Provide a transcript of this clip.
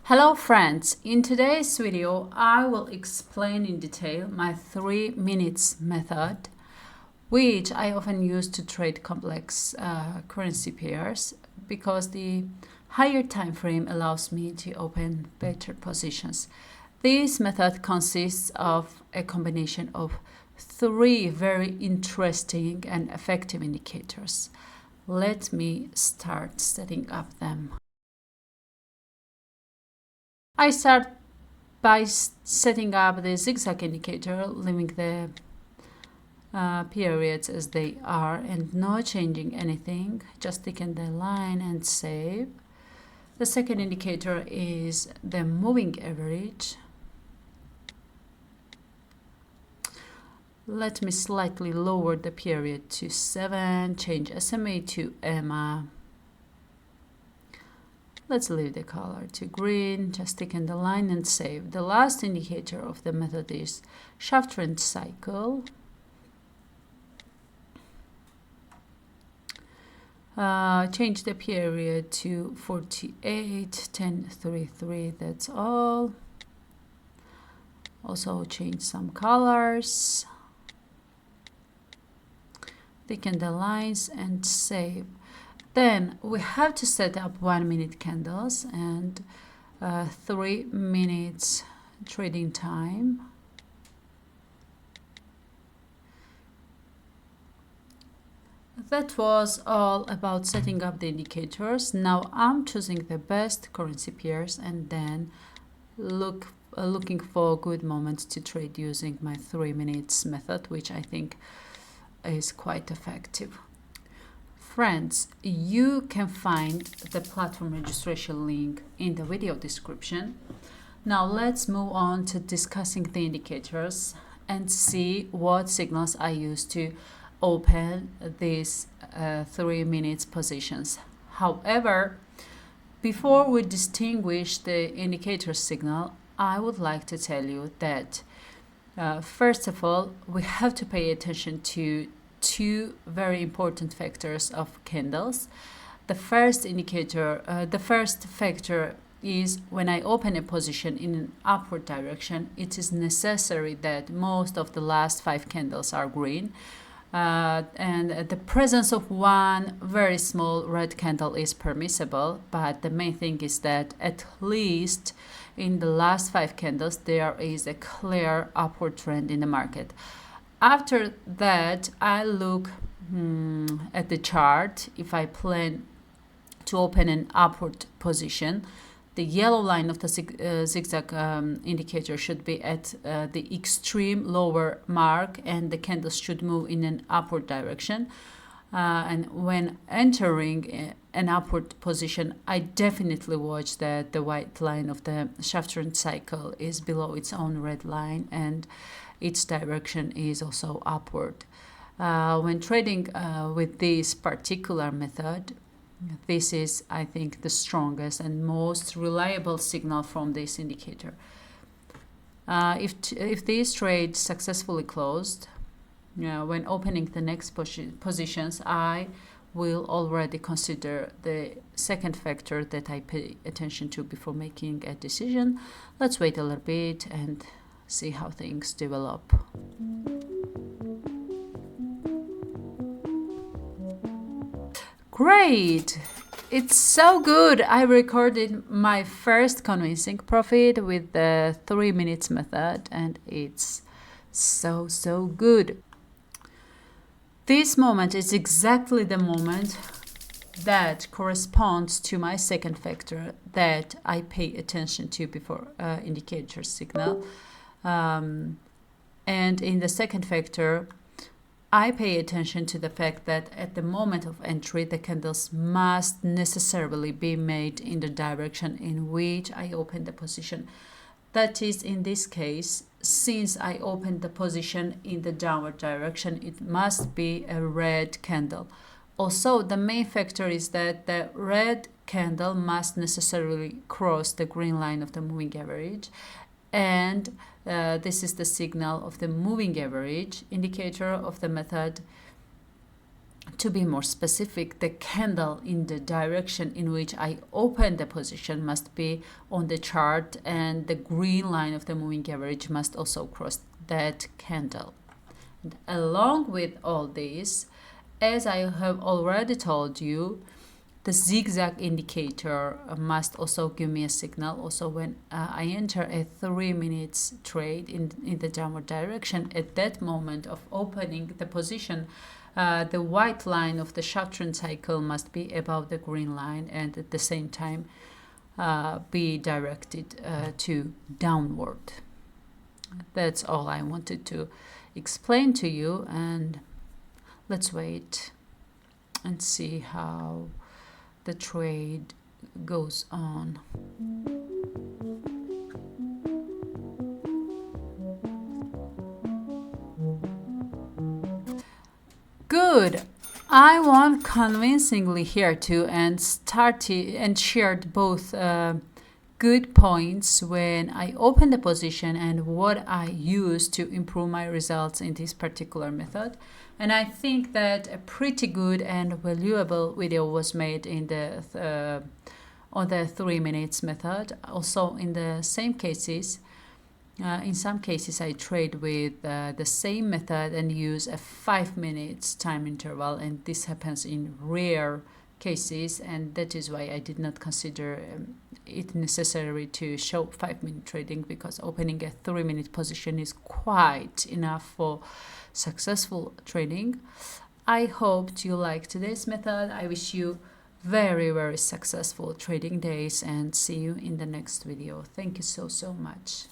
Hello friends, in today's video I will explain in detail my 3 minutes method, which I often use to trade complex currency pairs because the higher time frame allows me to open better positions. This method consists of a combination of 3 very interesting and effective indicators. Let me start setting up them. I start by setting up the zigzag indicator, leaving the periods as they are and not changing anything, just taking the line and save. The second indicator is the moving average. Let me slightly lower the period to 7, change SMA to EMA. Let's leave the color to green, just stick in the line and save. The last indicator of the method is Schaff trend cycle. Change the period to 48, 1033, that's all. Also change some colors. Thicken the lines and save. Then we have to set up 1 minute candles and 3 minutes trading time. That was all about setting up the indicators. Now I'm choosing the best currency pairs and then looking for good moments to trade using my 3 minutes method, which I think is quite effective. Friends, you can find the platform registration link in the video description. Now let's move on to discussing the indicators and see what signals I use to open these 3 minutes positions. However, before we distinguish the indicator signal, I would like to tell you that first of all, we have to pay attention to 2 very important factors of candles. The first factor is when I open a position in an upward direction, it is necessary that most of the last 5 candles are green. And the presence of one very small red candle is permissible, but the main thing is that at least in the last 5 candles there is a clear upward trend in the market. After that, I look at the chart. If I plan to open an upward position, the yellow line of the zigzag indicator should be at the extreme lower mark, and the candles should move in an upward direction. And when entering an upward position, I definitely watch that the white line of the Schaff trend cycle is below its own red line and its direction is also upward. When trading with this particular method, this is, I think, the strongest and most reliable signal from this indicator. If these trades successfully closed, when opening the next positions, I will already consider the second factor that I pay attention to before making a decision. Let's wait a little bit and see how things develop. Great! It's so good! I recorded my first convincing profit with the 3 minutes method and it's so good. This moment is exactly the moment that corresponds to my second factor that I pay attention to before indicator signal. And in the second factor, I pay attention to the fact that at the moment of entry, the candles must necessarily be made in the direction in which I open the position. That is, in this case, since I opened the position in the downward direction, it must be a red candle. Also, the main factor is that the red candle must necessarily cross the green line of the moving average. And this is the signal of the moving average indicator of the method. To be more specific, the candle in the direction in which I open the position must be on the chart, and the green line of the moving average must also cross that candle. And along with all this, as I have already told you, the zigzag indicator must also give me a signal. Also, when I enter a 3 minutes trade in the downward direction, at that moment of opening the position, the white line of the Schaff trend cycle must be above the green line, and at the same time be directed to downward. That's all I wanted to explain to you, and let's wait and see how the trade goes on. Good. I won convincingly here too, and shared both good points when I opened the position and what I used to improve my results in this particular method. And I think that a pretty good and valuable video was made in the on the 3 minutes method. Also, in the same cases, in some cases I trade with the same method and use a 5 minutes time interval, and this happens in rare cases, and that is why I did not consider it necessary to show 5-minute trading, because opening a 3-minute position is quite enough for successful trading. I hope you liked today's method. I wish you very, very successful trading days, and see you in the next video. Thank you so much.